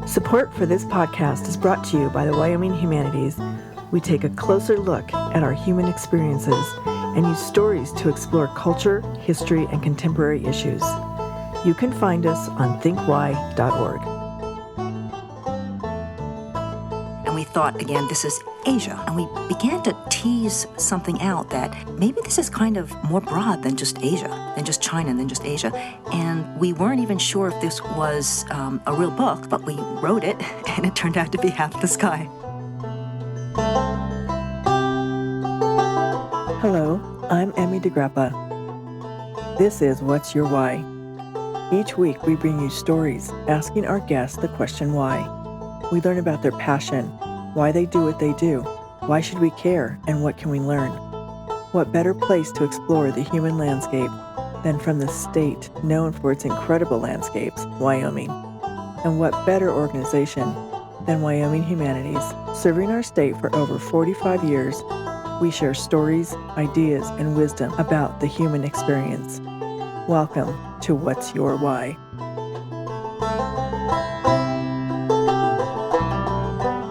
Support for this podcast is brought to you by the Wyoming Humanities. We take a closer look at our human experiences and use stories to explore culture, history, and contemporary issues. You can find us on thinkwhy.org. And we thought, again, this is Asia. And we began to tease something out that maybe this is kind of more broad than just Asia, than just China, than just Asia. And we weren't even sure if this was a real book, but we wrote it, and it turned out to be Half the Sky. Hello, I'm Emmy DeGrappa. This is What's Your Why? Each week we bring you stories asking our guests the question why. We learn about their passion, why they do what they do, why should we care, and what can we learn? What better place to explore the human landscape than from the state known for its incredible landscapes, Wyoming? And what better organization than Wyoming Humanities? Serving our state for over 45 years, we share stories, ideas, and wisdom about the human experience. Welcome to What's Your Why?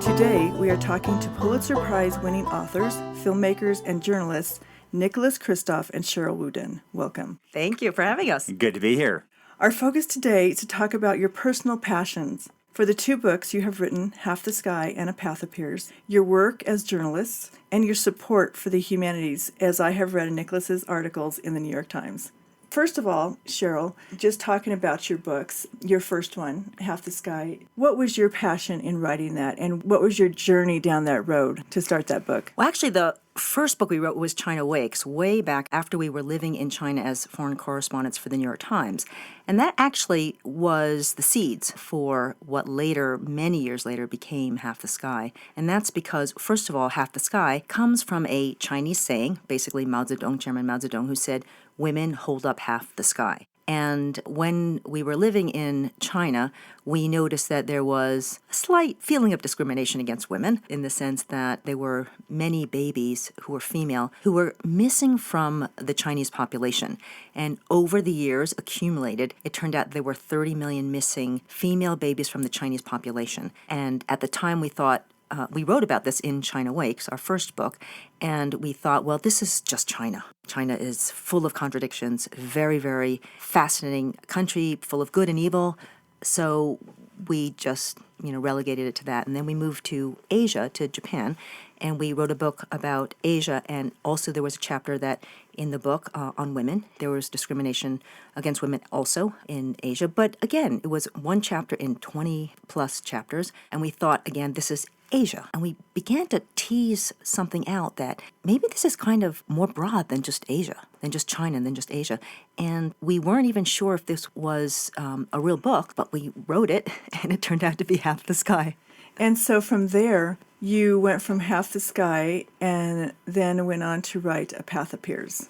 Today, we are talking to Pulitzer Prize winning authors, filmmakers, and journalists Nicholas Kristof and Sheryl WuDunn. Welcome. Thank you for having us. Good to be here. Our focus today is to talk about your personal passions. For the two books you have written, Half the Sky and A Path Appears, your work as journalists, and your support for the humanities, as I have read in Nicholas's articles in the New York Times. First of all, Sheryl, just talking about your books, your first one, Half the Sky, what was your passion in writing that, and what was your journey down that road to start that book? Well, actually, the first book we wrote was China Wakes, way back after we were living in China as foreign correspondents for the New York Times. And that actually was the seeds for what later, many years later, became Half the Sky. And that's because, first of all, Half the Sky comes from a Chinese saying, basically Chairman Mao Zedong, who said, "Women hold up half the sky." And when we were living in China, we noticed that there was a slight feeling of discrimination against women in the sense that there were many babies who were female who were missing from the Chinese population. And over the years accumulated, it turned out there were 30 million missing female babies from the Chinese population. And at the time we thought, we wrote about this in China Wakes, our first book, and we thought, well, this is just China. China is full of contradictions, very, very fascinating country, full of good and evil. So we just, relegated it to that. And then we moved to Asia, to Japan, and we wrote a book about Asia. And also there was a chapter that in the book on women. There was discrimination against women also in Asia. But again, it was one chapter in 20 plus chapters. And we thought, again, this is Asia. And we began to tease something out that maybe this is kind of more broad than just Asia, than just China, than just Asia. And we weren't even sure if this was a real book, but we wrote it, and it turned out to be Half the Sky. And so from there, you went from Half the Sky and then went on to write A Path Appears.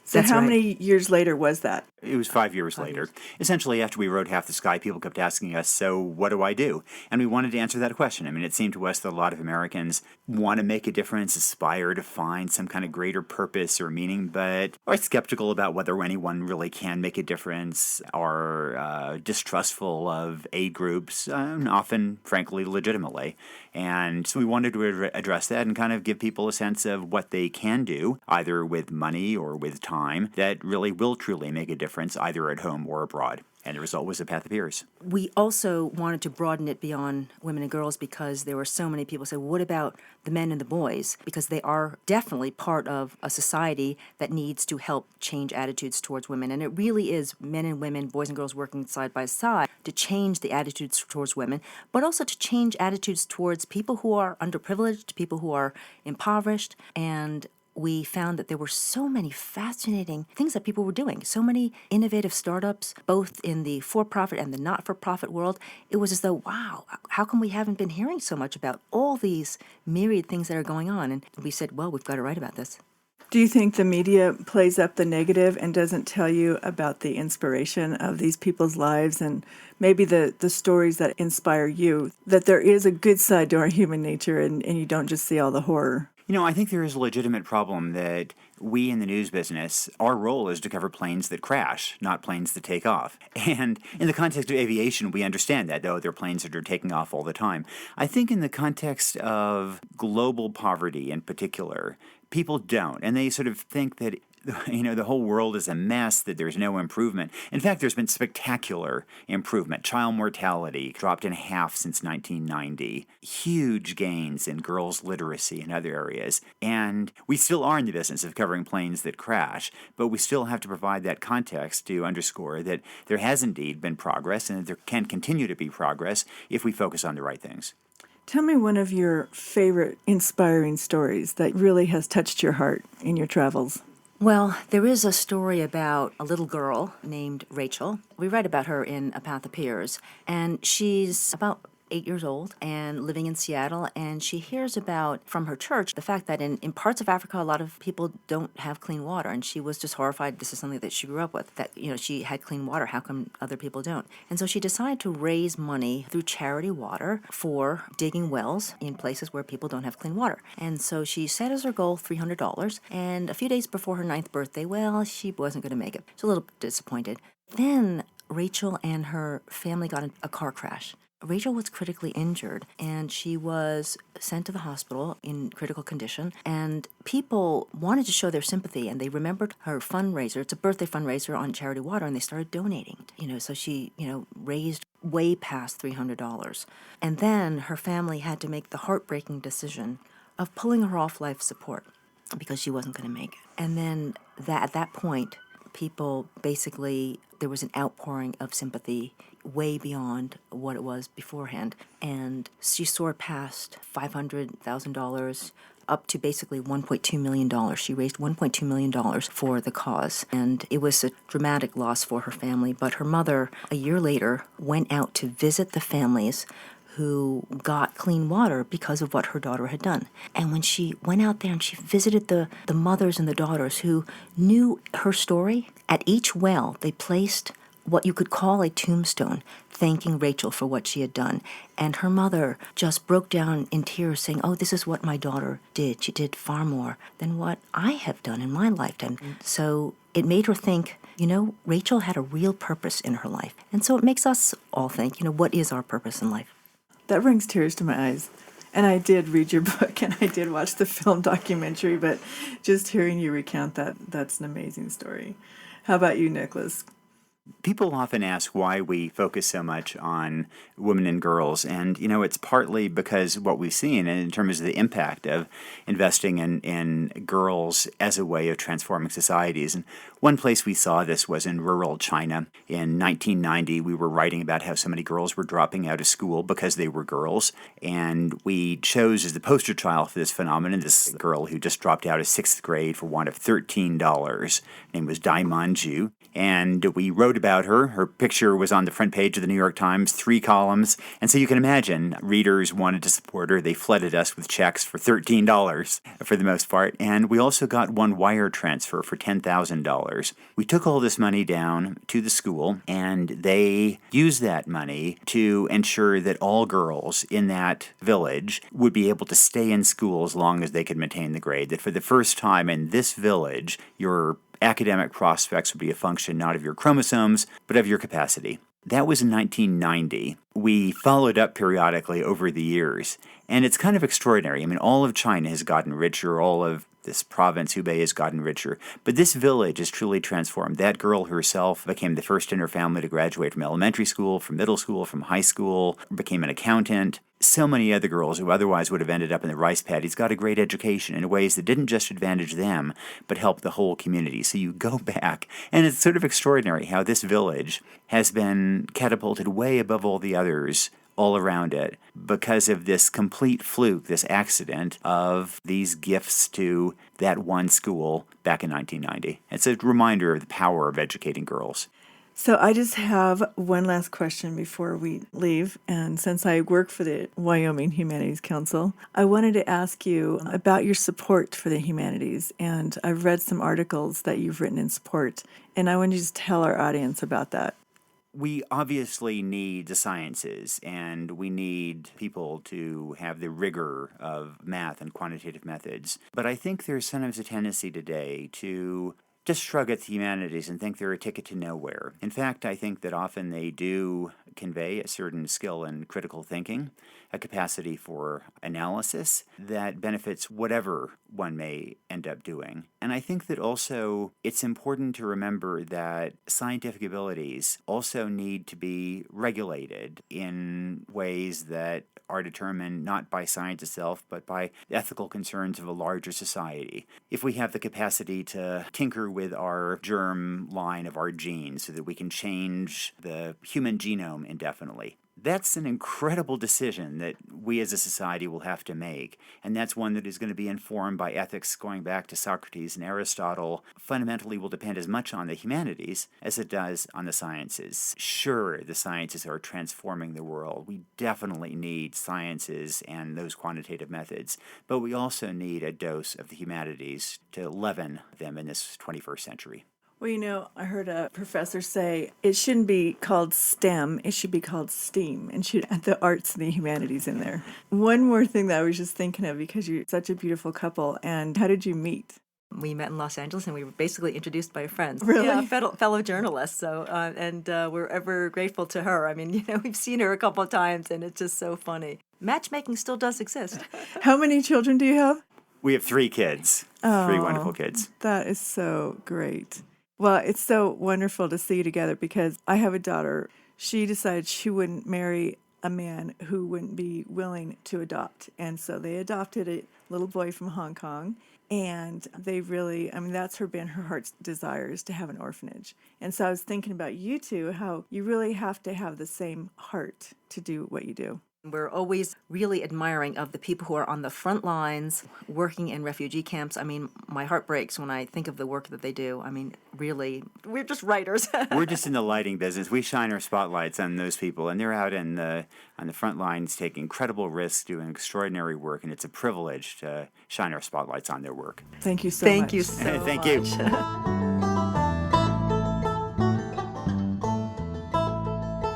So That's how right. many years later was that? It was 5 years later. Essentially, after we wrote Half the Sky, people kept asking us, so what do I do? And we wanted to answer that question. I mean, it seemed to us that a lot of Americans want to make a difference, aspire to find some kind of greater purpose or meaning, but are skeptical about whether anyone really can make a difference, are distrustful of aid groups, often, frankly, legitimately. And so we wanted to address that and kind of give people a sense of what they can do, either with money or with time, that really will truly make a difference, either at home or abroad. And the result was A Path Appears. We also wanted to broaden it beyond women and girls because there were so many people who said, what about the men and the boys? Because they are definitely part of a society that needs to help change attitudes towards women. And it really is men and women, boys and girls working side by side to change the attitudes towards women, but also to change attitudes towards people who are underprivileged, people who are impoverished, and we found that there were so many fascinating things that people were doing, so many innovative startups, both in the for-profit and the not-for-profit world. It was as though, wow, how come we haven't been hearing so much about all these myriad things that are going on? And we said, well, we've got to write about this. Do you think the media plays up the negative and doesn't tell you about the inspiration of these people's lives and maybe the stories that inspire you, that there is a good side to our human nature and you don't just see all the horror? I think there is a legitimate problem that we in the news business, our role is to cover planes that crash, not planes that take off. And in the context of aviation, we understand that, though there are planes that are taking off all the time. I think in the context of global poverty in particular, people don't. And they sort of think that the whole world is a mess, that there's no improvement. In fact, there's been spectacular improvement. Child mortality dropped in half since 1990. Huge gains in girls' literacy and other areas. And we still are in the business of covering planes that crash, but we still have to provide that context to underscore that there has indeed been progress and that there can continue to be progress if we focus on the right things. Tell me one of your favorite inspiring stories that really has touched your heart in your travels. Well, there is a story about a little girl named Rachel. We write about her in A Path Appears, and she's about 8 years old and living in Seattle, and she hears about, from her church, the fact that in parts of Africa, a lot of people don't have clean water, and she was just horrified. This is something that she grew up with, that, she had clean water. How come other people don't? And so she decided to raise money through charity water for digging wells in places where people don't have clean water. And so she set as her goal $300, and a few days before her 9th birthday, well, she wasn't going to make it. She's a little disappointed. Then Rachel and her family got in a car crash. Rachel was critically injured, and she was sent to the hospital in critical condition, and people wanted to show their sympathy, and they remembered her fundraiser. It's a birthday fundraiser on Charity Water, and they started donating. So she, raised way past $300. And then her family had to make the heartbreaking decision of pulling her off life support because she wasn't going to make it. And then at that point, people basically, there was an outpouring of sympathy way beyond what it was beforehand. And she soared past $500,000 up to basically $1.2 million. She raised $1.2 million for the cause. And it was a dramatic loss for her family. But her mother, a year later, went out to visit the families who got clean water because of what her daughter had done. And when she went out there and she visited the mothers and the daughters who knew her story, at each well they placed what you could call a tombstone, thanking Rachel for what she had done. And her mother just broke down in tears saying, oh, this is what my daughter did. She did far more than what I have done in my lifetime. So it made her think, Rachel had a real purpose in her life. And so it makes us all think, what is our purpose in life? That brings tears to my eyes. And I did read your book and I did watch the film documentary, but just hearing you recount that's an amazing story. How about you, Nicholas? People often ask why we focus so much on women and girls, and it's partly because what we've seen in terms of the impact of investing in girls as a way of transforming societies. And one place we saw this was in rural China. In 1990, we were writing about how so many girls were dropping out of school because they were girls, and we chose as the poster child for this phenomenon this girl who just dropped out of 6th grade for want of $13. Her name was Dai Manju, and we wrote about her. Her picture was on the front page of the New York Times, 3 columns. And so you can imagine readers wanted to support her. They flooded us with checks for $13 for the most part. And we also got one wire transfer for $10,000. We took all this money down to the school, and they used that money to ensure that all girls in that village would be able to stay in school as long as they could maintain the grade. That for the first time in this village, your academic prospects would be a function not of your chromosomes, but of your capacity. That was in 1990. We followed up periodically over the years, and it's kind of extraordinary. I mean, all of China has gotten richer, all of this province, Hubei, has gotten richer, but this village is truly transformed. That girl herself became the first in her family to graduate from elementary school, from middle school, from high school, became an accountant. So many other girls who otherwise would have ended up in the rice paddies got a great education in ways that didn't just advantage them, but helped the whole community. So you go back, and it's sort of extraordinary how this village has been catapulted way above all the others all around it because of this complete fluke, this accident of these gifts to that one school back in 1990. It's a reminder of the power of educating girls. So I just have one last question before we leave. And since I work for the Wyoming Humanities Council, I wanted to ask you about your support for the humanities. And I've read some articles that you've written in support, and I want you to just tell our audience about that. We obviously need the sciences, and we need people to have the rigor of math and quantitative methods. But I think there's sometimes a tendency today to just shrug at the humanities and think they're a ticket to nowhere. In fact, I think that often they do convey a certain skill in critical thinking, a capacity for analysis that benefits whatever one may end up doing. And I think that also it's important to remember that scientific abilities also need to be regulated in ways that are determined not by science itself, but by ethical concerns of a larger society. If we have the capacity to tinker with our germ line of our genes so that we can change the human genome indefinitely, that's an incredible decision that we as a society will have to make. And that's one that is going to be informed by ethics going back to Socrates and Aristotle. Fundamentally will depend as much on the humanities as it does on the sciences. Sure, the sciences are transforming the world. We definitely need sciences and those quantitative methods. But we also need a dose of the humanities to leaven them in this 21st century. Well, I heard a professor say it shouldn't be called STEM, it should be called STEAM, and should add the arts and the humanities in there. One more thing that I was just thinking of, because you're such a beautiful couple, and how did you meet? We met in Los Angeles, and we were basically introduced by friends. Really? Yeah, fellow journalists. So, and we're ever grateful to her. I mean, we've seen her a couple of times, and it's just so funny. Matchmaking still does exist. How many children do you have? We have 3 kids, 3 wonderful kids. That is so great. Well, it's so wonderful to see you together, because I have a daughter. She decided she wouldn't marry a man who wouldn't be willing to adopt. And so they adopted a little boy from Hong Kong. And they really, that's been her heart's desire, is to have an orphanage. And so I was thinking about you two, how you really have to have the same heart to do what you do. We're always really admiring of the people who are on the front lines working in refugee camps. I mean, my heart breaks when I think of the work that they do. I mean, really, we're just writers. We're just in the lighting business. We shine our spotlights on those people, and they're out on the front lines taking incredible risks, doing extraordinary work, and it's a privilege to shine our spotlights on their work. Thank you so much. Thank you so much. Thank you.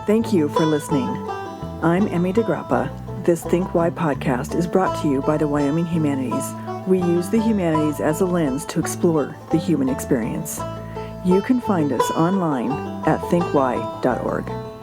Thank you for listening. I'm Emmy DeGrappa. This Think Why podcast is brought to you by the Wyoming Humanities. We use the humanities as a lens to explore the human experience. You can find us online at thinkwhy.org.